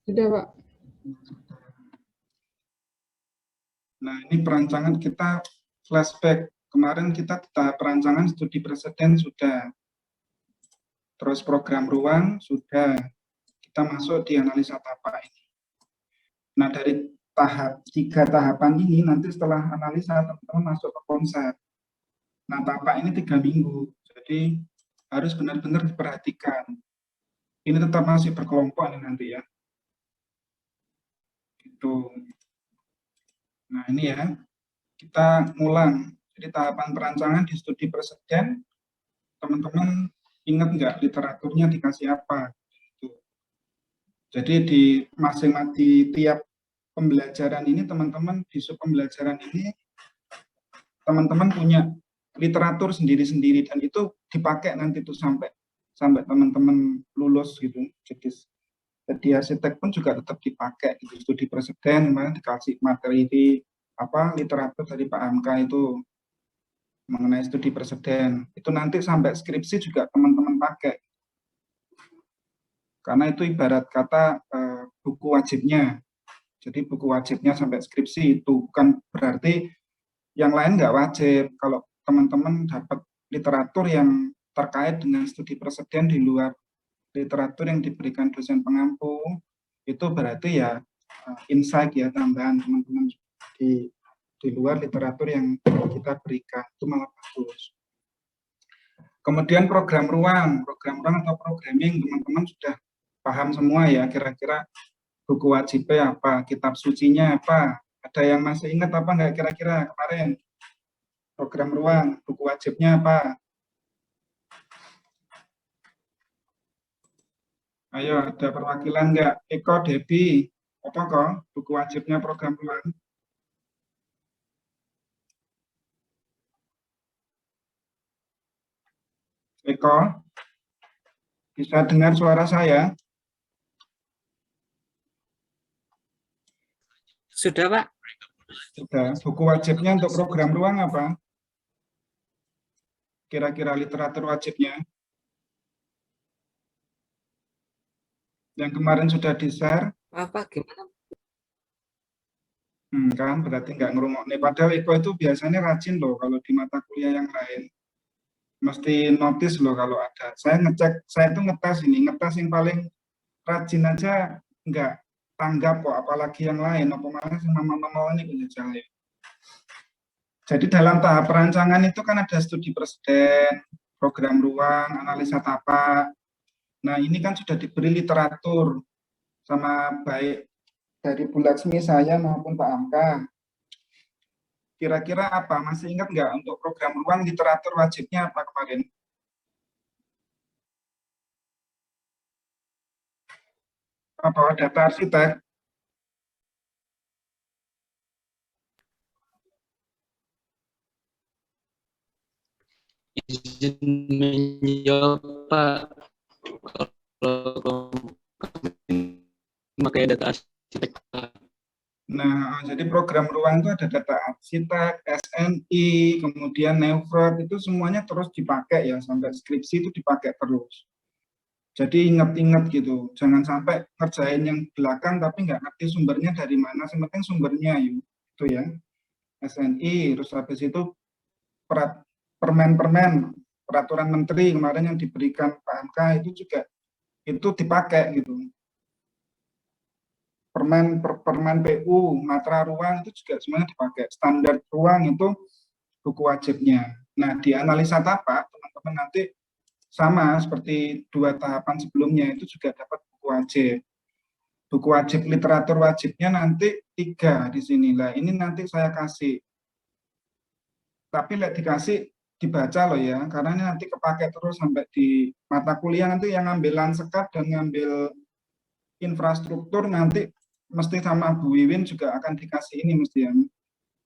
Sudah, Pak. Nah, ini perancangan kita flashback. Kemarin kita tahap perancangan studi preseden sudah. Terus program ruang sudah. Kita masuk di analisa tapak ini. Nah, dari tiga tahapan ini, nanti setelah analisa, teman-teman masuk ke konsep. Nah, tapak ini 3 minggu. Jadi, harus benar-benar diperhatikan. Ini tetap masih berkelompok ini nanti ya. Gitu. Nah, ini ya. Kita ngulang. Jadi tahapan perancangan di studi preseden, teman-teman ingat nggak literaturnya dikasih apa? Gitu. Jadi di tiap pembelajaran ini, teman-teman di sub pembelajaran ini, teman-teman punya literatur sendiri-sendiri dan itu dipakai nanti tuh sampai teman-teman lulus gitu. Jadi arsitek pun juga tetap dipakai gitu. Studi preseden kemarin dikasih materi di literatur dari Pak Hamka itu mengenai studi preseden. Itu nanti sampai skripsi juga teman-teman pakai. Karena itu ibarat kata buku wajibnya. Jadi buku wajibnya sampai skripsi itu bukan berarti yang lain nggak wajib. Kalau teman-teman dapat literatur yang terkait dengan studi preseden di luar literatur yang diberikan dosen pengampu, itu berarti ya insight ya, tambahan teman-teman di luar literatur yang kita berikan, itu malah bagus. Kemudian program ruang atau programming, teman-teman sudah paham semua ya, kira-kira buku wajibnya apa, kitab sucinya apa, ada yang masih ingat apa enggak kira-kira kemarin? Program ruang, buku wajibnya apa? Ayo, ada perwakilan enggak? Eko, Debi, apa kok buku wajibnya program ruang? Eko, bisa dengar suara saya? Sudah, Pak. Sudah. Buku wajibnya untuk program ruang apa? Kira-kira literatur wajibnya? Yang kemarin sudah di-share? Apa gimana? Kan berarti nggak ngerungok nih. Padahal Eko itu biasanya rajin loh kalau di mata kuliah yang lain. Mesti notice loh kalau ada. Saya ngecek, saya tuh ngetes yang paling rajin aja nggak tanggap kok, apalagi yang lain. Apa malah sama mama ini punya jahil. Jadi dalam tahap perancangan itu kan ada studi preseden, program ruang, analisa tapak. Nah ini kan sudah diberi literatur sama baik dari Bu Laksmi, saya maupun Pak Hamka. Kira-kira apa? Masih ingat nggak untuk program ruang literatur wajibnya apa kemarin? Apa data arsitek? Izin menjawab, Pak. Kalau pakai data arsitek. Nah, jadi program ruang itu ada data arsitek, SNI, kemudian Neufrot, itu semuanya terus dipakai ya, sampai skripsi itu dipakai terus. Jadi ingat-ingat gitu, jangan sampai ngerjain yang belakang tapi nggak ngerti sumbernya dari mana, sementing sumbernya itu ya. SNI, terus habis itu permen-permen, peraturan menteri kemarin yang diberikan Pak Hamka itu juga itu dipakai gitu. Permen PU, matra ruang itu juga semuanya dipakai. Standar ruang itu buku wajibnya. Nah, di analisa tapak, teman-teman nanti sama seperti 2 tahapan sebelumnya, itu juga dapat buku wajib. Buku wajib literatur wajibnya nanti 3 di sini. Lah, ini nanti saya kasih. Tapi lihat dikasih dibaca loh ya, karena ini nanti kepake terus sampai di mata kuliah nanti yang ngambil lansekat dan ngambil infrastruktur nanti mesti sama Bu Wiwin juga akan dikasih ini mesti ya.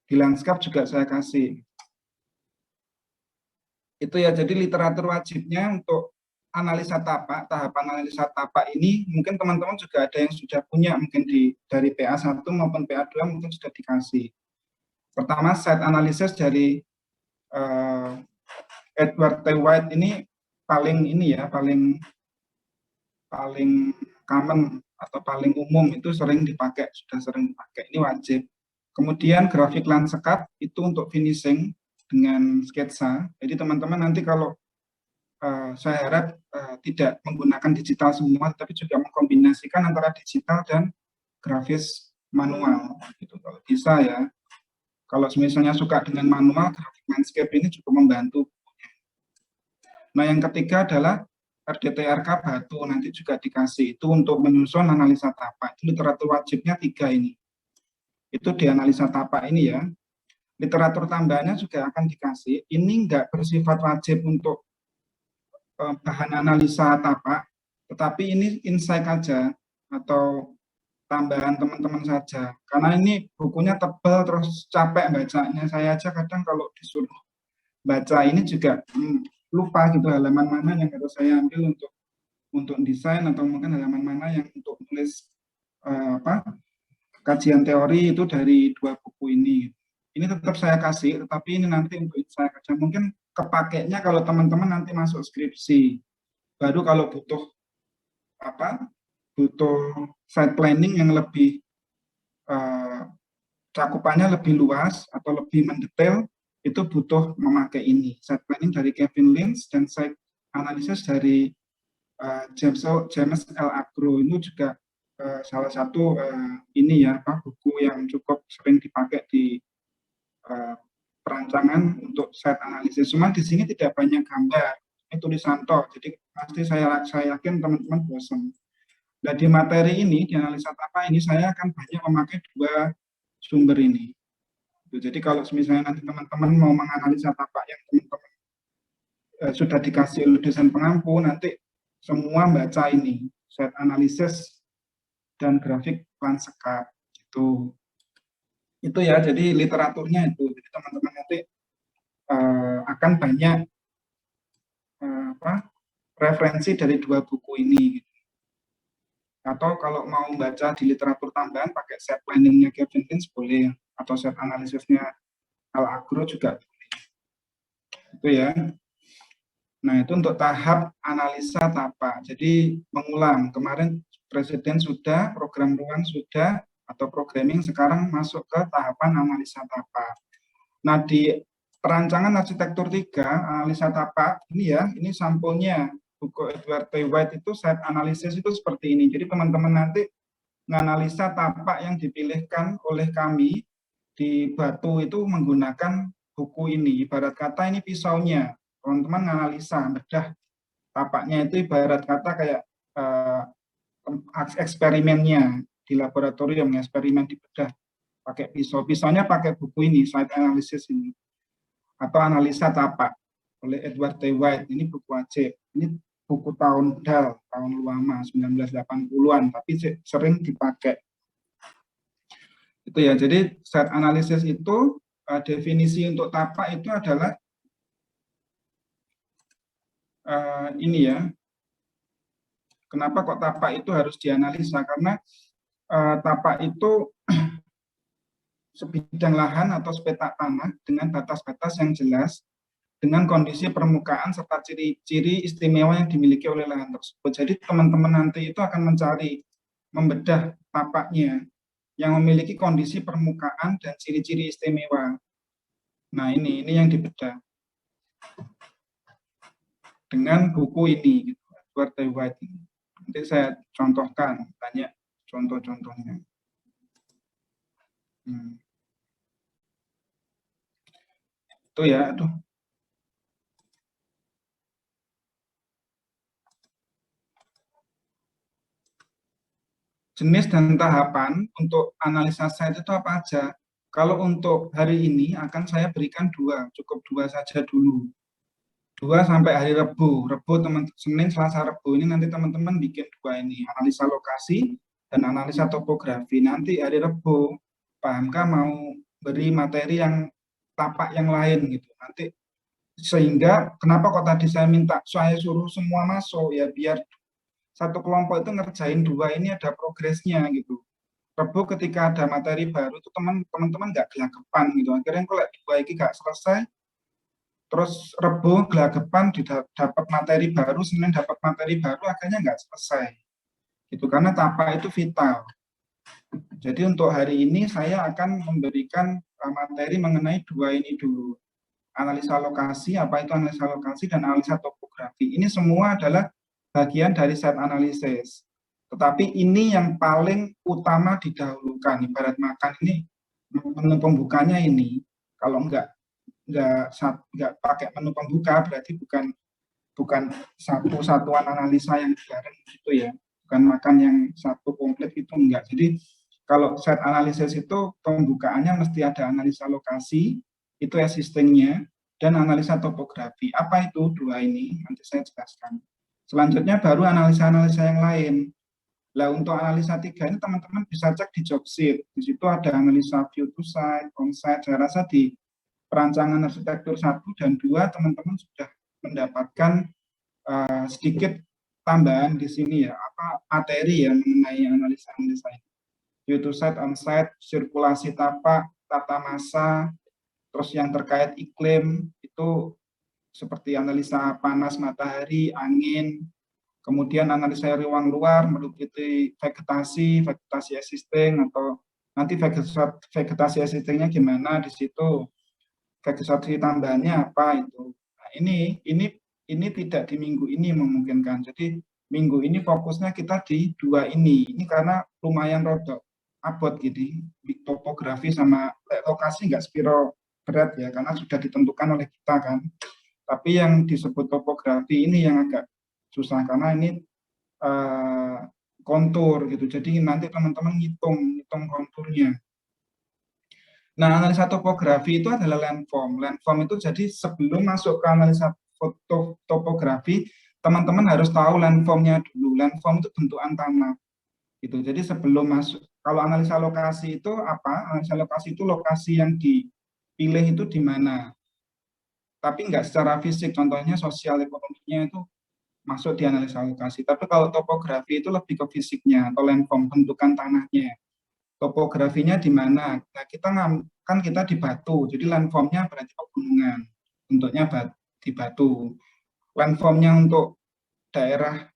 Di lanskap juga saya kasih. Itu ya, jadi literatur wajibnya untuk analisa tapak, tahapan analisa tapak ini mungkin teman-teman juga ada yang sudah punya, mungkin dari PA1 maupun PA2 mungkin sudah dikasih. Pertama, set analisis dari Edward T. White ini paling common atau paling umum itu sering dipakai, sudah sering dipakai, ini wajib. Kemudian grafik landscape itu untuk finishing dengan sketsa. Jadi teman-teman nanti kalau saya harap tidak menggunakan digital semua, tapi juga mengkombinasikan antara digital dan grafis manual. Gitu. Kalau bisa ya, kalau misalnya suka dengan manual, grafik landscape ini cukup membantu. Nah yang ketiga adalah RDTRK Batu, nanti juga dikasih itu untuk menyusun analisa tapak. Itu literatur wajibnya 3 ini. Itu di analisa tapak ini ya. Literatur tambahannya juga akan dikasih. Ini enggak bersifat wajib untuk bahan analisa tapak, tetapi ini insight aja atau tambahan teman-teman saja. Karena ini bukunya tebal terus capek bacanya. Saya aja kadang kalau disuruh baca ini juga lupa gitu halaman mana yang harus saya ambil untuk desain atau mungkin halaman mana yang untuk tulis kajian teori itu dari 2 buku ini. Ini tetap saya kasih, tetapi ini nanti untuk saya kerja mungkin kepakainya kalau teman-teman nanti masuk skripsi. Baru kalau butuh site planning yang lebih cakupannya lebih luas atau lebih mendetail, itu butuh memakai ini. Site planning dari Kevin Lynch dan site analysis dari James L. Agro itu juga salah satu ini ya buku yang cukup sering dipakai di perancangan untuk site analisis. Cuma di sini tidak banyak gambar, ini tulisan toh, jadi pasti saya yakin teman-teman bosan. Nah di materi ini, di analisa tapak ini saya akan banyak memakai 2 sumber ini. Jadi kalau misalnya nanti teman-teman mau menganalisa tapak yang teman-teman sudah dikasih oleh dosen pengampu, nanti semua baca ini, site analysis dan grafik landscape itu ya. Jadi literaturnya itu, jadi teman-teman nanti akan banyak referensi dari 2 buku ini. Atau kalau mau baca di literatur tambahan pakai set planningnya Kevin Lynch boleh, atau set analisisnya Al Agro juga boleh. Itu ya. Nah itu untuk tahap analisa tapak. Jadi mengulang, kemarin presiden sudah, program ruang sudah, atau programming, sekarang masuk ke tahapan analisa tapak. Nah di perancangan arsitektur 3, analisa tapak, ini ya, ini sampulnya. Buku Edward T. White itu site analysis itu seperti ini. Jadi teman-teman nanti menganalisa tapak yang dipilihkan oleh kami di Batu itu menggunakan buku ini. Ibarat kata ini pisaunya. Teman-teman menganalisa bedah tapaknya itu ibarat kata kayak eksperimennya di laboratorium, eksperimen di bedah pakai pisau. Pisaunya pakai buku ini, site analysis ini. Atau analisa tapak oleh Edward T. White. Ini buku wajib. Ini buku tahun lama 1980-an, tapi sering dipakai. Itu ya. Jadi site analysis itu definisi untuk tapak itu adalah ini ya. Kenapa kok tapak itu harus dianalisa? Karena tapak itu sebidang lahan atau sepetak tanah dengan batas-batas yang jelas, dengan kondisi permukaan serta ciri-ciri istimewa yang dimiliki oleh lahan tersebut. Jadi teman-teman nanti itu akan mencari, membedah tapaknya yang memiliki kondisi permukaan dan ciri-ciri istimewa. Nah ini yang dibedah dengan buku ini, gitu, Edward T. White ini. Nanti saya contohkan banyak contoh-contohnya. Itu ya, aduh. Jenis dan tahapan untuk analisa site itu apa aja? Kalau untuk hari ini akan saya berikan 2, cukup 2 saja dulu. 2 sampai hari Rabu. Senin, Selasa, Rabu ini nanti teman-teman bikin 2 ini, analisa lokasi dan analisa topografi. Nanti hari Rabu Pak Hamka mau beri materi yang tapak yang lain gitu. Nanti sehingga kenapa kok tadi saya suruh semua masuk ya, biar satu kelompok itu ngerjain 2 ini ada progresnya gitu. Rabu ketika ada materi baru itu teman-teman nggak gelagapan gitu. Akhirnya kalau 2 ini nggak selesai, terus Rabu gelagapan dapat materi baru, Senin dapat materi baru, akhirnya nggak selesai. Itu karena tapak itu vital. Jadi untuk hari ini saya akan memberikan materi mengenai dua ini dulu. Analisa lokasi, apa itu analisa lokasi, dan analisa topografi. Ini semua adalah bagian dari set analisis. Tetapi ini yang paling utama didahulukan. Ibarat makan ini, menu pembukanya ini. Kalau enggak pakai menu pembuka, berarti bukan satu satuan analisa yang bareng gitu ya. Bukan makan yang satu komplit itu enggak. Jadi kalau set analisis itu pembukaannya mesti ada analisa lokasi, itu existing-nya, dan analisa topografi. Apa itu dua ini? Nanti saya jelaskan. Selanjutnya baru analisa-analisa yang lain. Nah, untuk analisa 3 ini teman-teman bisa cek di job sheet. Di situ ada analisa view to site, on site. Saya rasa di perancangan arsitektur 1 dan 2 teman-teman sudah mendapatkan sedikit tambahan di sini ya, materi ya mengenai analisa-analisa ini. View to site, on site, sirkulasi tapak, tata massa, terus yang terkait iklim itu seperti analisa panas matahari, angin, kemudian analisa ruang luar meliputi vegetasi existing, atau nanti vegetasi existingnya gimana di situ, vegetasi tambahannya apa itu. Nah, ini tidak di minggu ini memungkinkan. Jadi minggu ini fokusnya kita di dua ini. Ini karena lumayan rodok abot gitu, topografi sama lokasi nggak spiro berat ya, karena sudah ditentukan oleh kita kan. Tapi yang disebut topografi ini yang agak susah karena ini kontur gitu. Jadi nanti teman-teman hitung konturnya. Nah, analisa topografi itu adalah landform. Landform itu jadi sebelum masuk ke analisa topografi, teman-teman harus tahu landformnya dulu. Landform itu bentukan tanah. Gitu. Jadi sebelum masuk, kalau analisa lokasi itu apa? Analisa lokasi itu lokasi yang dipilih itu di mana. Tapi nggak secara fisik, contohnya sosial ekonominya itu masuk di analisa lokasi. Tapi kalau topografi itu lebih ke fisiknya atau landform, bentukan tanahnya. Topografinya di mana? Nah, kita di Batu, jadi landformnya berarti pegunungan, bentuknya di Batu. Landformnya untuk daerah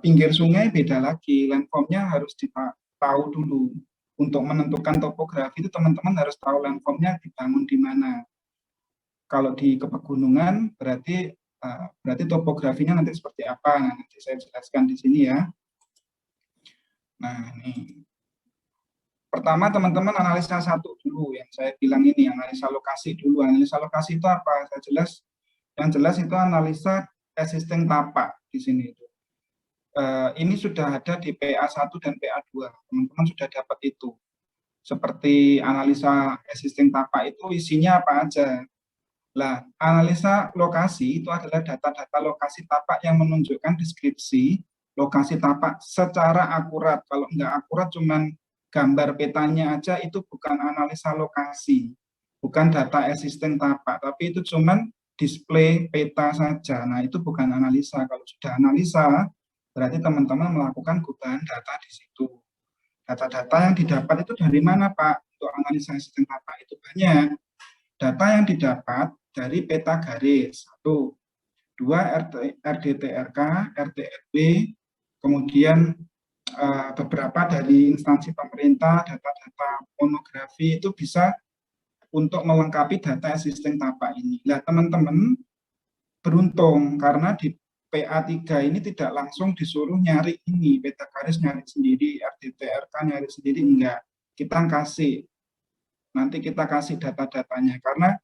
pinggir sungai beda lagi, landformnya harus tahu dulu. Untuk menentukan topografi itu teman-teman harus tahu landformnya dibangun di mana. Kalau di pegunungan berarti topografinya nanti seperti apa. Nah, nanti saya jelaskan di sini ya. Nah, ini. Pertama teman-teman analisa satu dulu yang saya bilang ini, analisa lokasi dulu. Analisa lokasi itu apa? Yang jelas itu analisa existing tapak di sini itu. Ini sudah ada di PA1 dan PA2. Teman-teman sudah dapat itu. Seperti analisa existing tapak itu isinya apa aja. Nah, analisa lokasi itu adalah data-data lokasi tapak yang menunjukkan deskripsi lokasi tapak secara akurat. Kalau enggak akurat cuman gambar petanya aja itu bukan analisa lokasi. Bukan data existing tapak, tapi itu cuman display peta saja. Nah, itu bukan analisa. Kalau sudah analisa, berarti teman-teman melakukan gubahan data di situ. Data-data yang didapat itu dari mana, Pak? Untuk analisa sistem tapak itu banyak. Data yang didapat dari peta garis. 1, 2 RDTRK, RTRB, kemudian beberapa dari instansi pemerintah, data-data monografi itu bisa untuk melengkapi data existing tapak ini. Nah, teman-teman beruntung karena di PA3 ini tidak langsung disuruh nyari ini, peta garis nyari sendiri, RDTRK nyari sendiri, enggak. Kita kasih, nanti kita kasih data-datanya, karena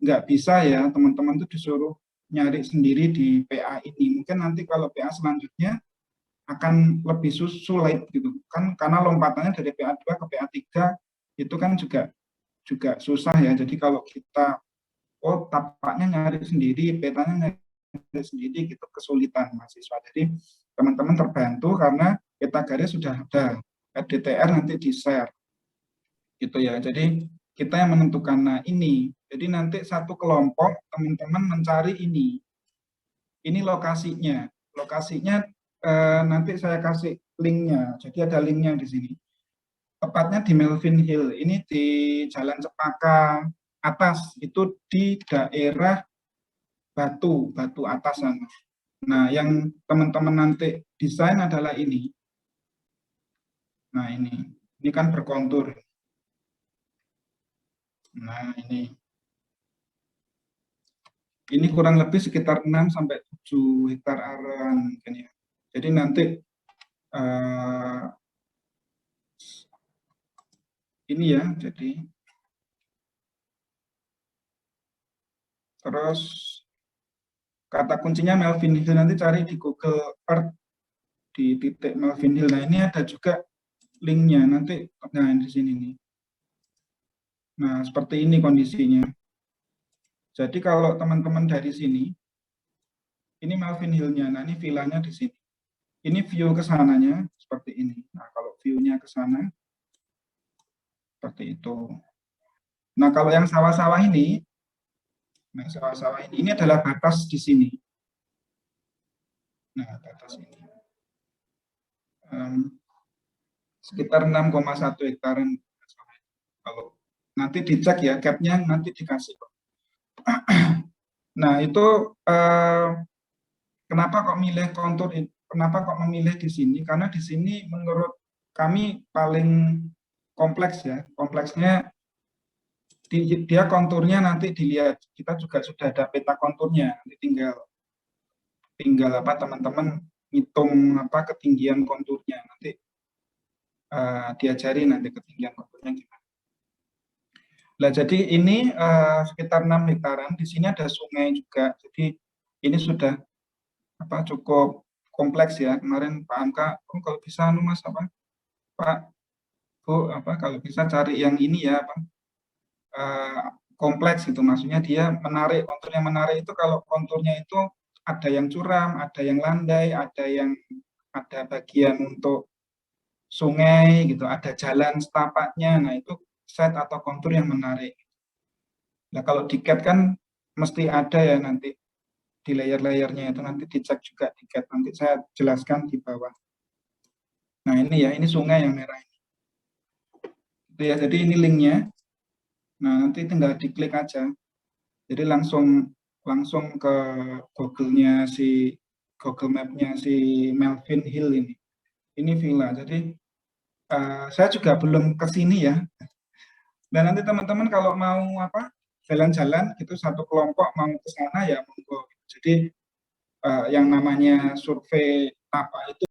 enggak bisa ya teman-teman itu disuruh nyari sendiri di PA ini. Mungkin nanti kalau PA selanjutnya akan lebih sulit gitu kan, karena lompatannya dari PA2 ke PA3 itu kan juga susah ya. Jadi kalau kita tapaknya nyari sendiri, petanya nyari sendiri, gitu kesulitan mahasiswa. Jadi teman-teman terbantu karena peta garis sudah ada, RDTR nanti di-share gitu ya. Jadi kita yang menentukan. Nah, ini jadi nanti satu kelompok teman-teman mencari ini lokasinya nanti saya kasih linknya. Jadi ada linknya di sini, tepatnya di Melvin Hill, ini di Jalan Cepaka atas, itu di daerah Batu atas sana. Nah, yang teman-teman nanti desain adalah ini. Nah, ini kan berkontur. Nah, ini kurang lebih sekitar 6 sampai 7 hektar area mungkin ya. Jadi nanti ini ya, jadi terus kata kuncinya Melvin Hill, nanti cari di Google Earth di titik Melvin Hill. Nah, ini ada juga linknya nanti. Nah, di sini nih. Nah, seperti ini kondisinya. Jadi kalau teman-teman dari sini, ini Melvin Hill-nya. Nah, ini villanya di sini. Ini view ke sananya seperti ini. Nah, kalau view-nya ke sana seperti itu. Nah, kalau yang sawah-sawah ini, nah sawah-sawah ini adalah batas di sini. Nah, batas ini. Sekitar 6,1 hektaran. Kalau nanti dicek ya, cap-nya nanti dikasih. Nah, itu kenapa kok milih kontur ini? Kenapa kok memilih di sini? Karena di sini menurut kami paling kompleks ya. Kompleksnya dia konturnya nanti dilihat. Kita juga sudah ada peta konturnya. Nanti tinggal apa teman-teman hitung apa ketinggian konturnya. Nanti diajari nanti ketinggian konturnya gimana. Nah, jadi ini sekitar 6 hektaran. Di sini ada sungai juga. Jadi ini sudah apa cukup kompleks ya. Kemarin Pak Angka, kalau bisa Mas apa Pak Bu apa kalau bisa cari yang ini ya apa kompleks itu, maksudnya dia menarik, kontur yang menarik itu kalau konturnya itu ada yang curam, ada yang landai, ada bagian untuk sungai gitu, ada jalan setapaknya. Nah, itu set atau kontur yang menarik. Nah, kalau di CAD kan mesti ada ya nanti di layer-layernya itu, nanti dicek juga di CAD, nanti saya jelaskan di bawah. Nah, ini ya, ini sungai yang merah ini. Itu ya, jadi ini linknya. Nah, nanti tinggal diklik aja. Jadi langsung ke Google-nya Google Map-nya si Melvin Hill ini. Ini villa. Jadi saya juga belum ke sini ya. Dan nanti teman-teman kalau mau apa jalan-jalan itu satu kelompok mau ke sana ya monggo. Jadi yang namanya survei apa itu